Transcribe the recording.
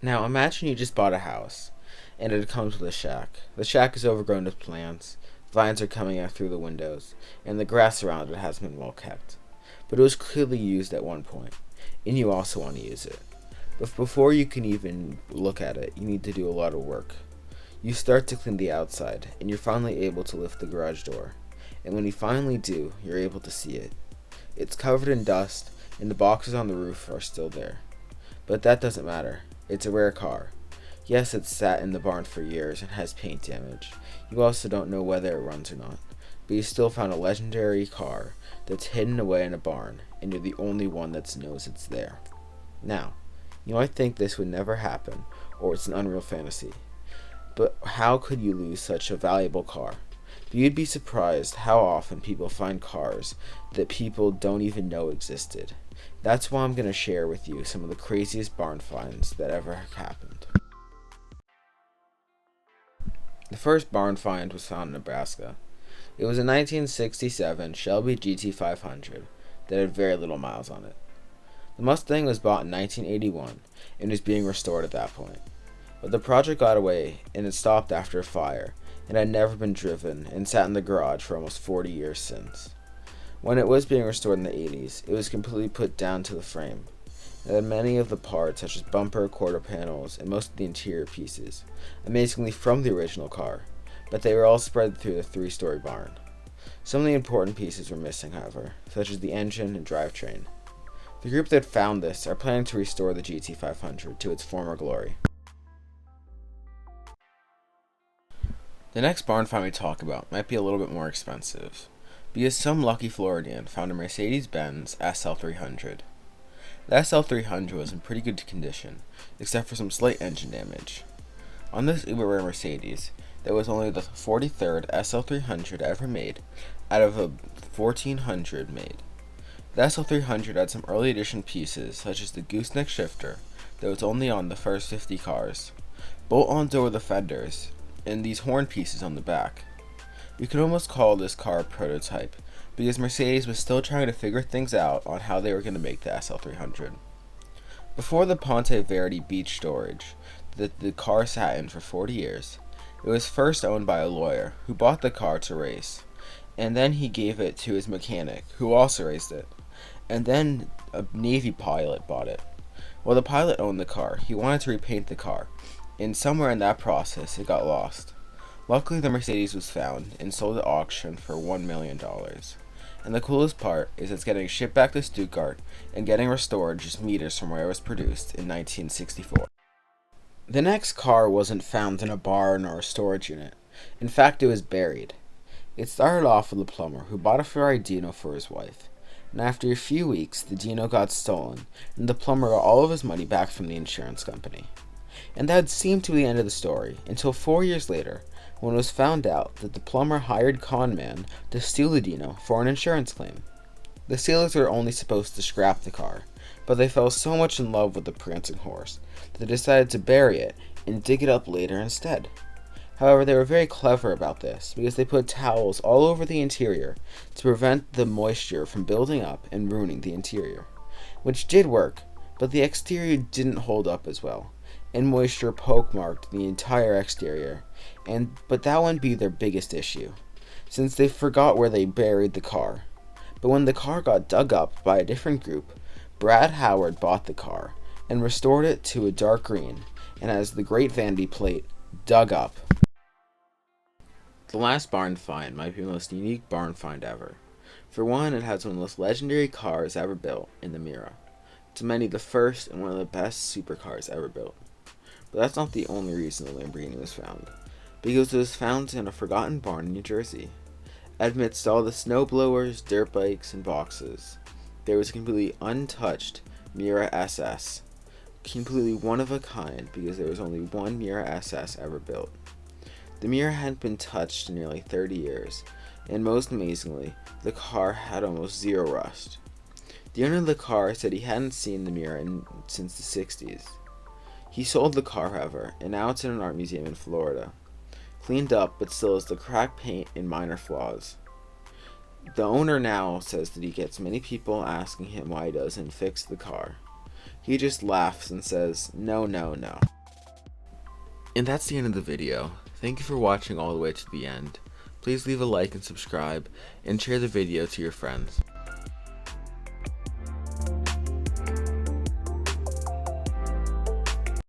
Now imagine you just bought a house, and it comes with a shack. The shack is overgrown with plants, vines are coming out through the windows, and the grass around it hasn't been well kept. But it was clearly used at one point, and you also want to use it. But before you can even look at it, you need to do a lot of work. You start to clean the outside, and you're finally able to lift the garage door. And when you finally do, you're able to see it. It's covered in dust, and the boxes on the roof are still there. But that doesn't matter. It's a rare car. Yes, it's sat in the barn for years and has paint damage. You also don't know whether it runs or not. But you still found a legendary car that's hidden away in a barn, and you're the only one that knows it's there. Now, you might think this would never happen, or it's an unreal fantasy. But how could you lose such a valuable car? But you'd be surprised how often people find cars that people don't even know existed. That's why I'm going to share with you some of the craziest barn finds that ever happened. The first barn find was found in Nebraska. It was a 1967 Shelby GT500 that had very little miles on it. The Mustang was bought in 1981 and was being restored at that point. But the project got away and it stopped after a fire and had never been driven and sat in the garage for almost 40 years since. When it was being restored in the 80s, it was completely put down to the frame. It had many of the parts, such as bumper, quarter panels, and most of the interior pieces, amazingly from the original car, but they were all spread through the three-story barn. Some of the important pieces were missing, however, such as the engine and drivetrain. The group that found this are planning to restore the GT500 to its former glory. The next barn find we talk about might be a little bit more expensive, because some lucky Floridian found a Mercedes-Benz SL300. The SL300 was in pretty good condition, except for some slight engine damage. On this uber rare Mercedes, that was only the 43rd SL300 ever made out of a 1400 made. The SL300 had some early edition pieces, such as the gooseneck shifter, that was only on the first 50 cars, bolt-on door the fenders, and these horn pieces on the back. You could almost call this car a prototype, because Mercedes was still trying to figure things out on how they were going to make the SL300. Before the Ponte Verde beach storage that the car sat in for 40 years, it was first owned by a lawyer who bought the car to race, and then he gave it to his mechanic who also raced it, and then a Navy pilot bought it. While the pilot owned the car, he wanted to repaint the car, and somewhere in that process it got lost. Luckily, the Mercedes was found and sold at auction for $1 million. And the coolest part is it's getting shipped back to Stuttgart and getting restored just meters from where it was produced in 1964. The next car wasn't found in a barn or a storage unit. In fact, it was buried. It started off with a plumber who bought a Ferrari Dino for his wife. And after a few weeks, the Dino got stolen, and the plumber got all of his money back from the insurance company. And that seemed to be the end of the story, until 4 years later, when it was found out that the plumber hired con man to steal the Dino for an insurance claim. The sailors were only supposed to scrap the car, but they fell so much in love with the prancing horse that they decided to bury it and dig it up later instead. However, they were very clever about this because they put towels all over the interior to prevent the moisture from building up and ruining the interior, which did work, but the exterior didn't hold up as well, and moisture poke-marked the entire exterior, but that wouldn't be their biggest issue, since they forgot where they buried the car. But when the car got dug up by a different group, Brad Howard bought the car and restored it to a dark green, and has the great vanity plate dug up. The last barn find might be the most unique barn find ever. For one, it has one of the most legendary cars ever built in the Mira. To many, the first and one of the best supercars ever built. But that's not the only reason the Lamborghini was found, because it was found in a forgotten barn in New Jersey. Amidst all the snowblowers, dirt bikes, and boxes, there was a completely untouched Mira SS, completely one of a kind because there was only one Mira SS ever built. The Mira hadn't been touched in nearly 30 years, and most amazingly, the car had almost zero rust. The owner of the car said he hadn't seen the Mira since the 60s. He sold the car, however, and now it's in an art museum in Florida. Cleaned up, but still has the cracked paint and minor flaws. The owner now says that he gets many people asking him why he doesn't fix the car. He just laughs and says, "No, no, no." And that's the end of the video. Thank you for watching all the way to the end. Please leave a like and subscribe, and share the video to your friends.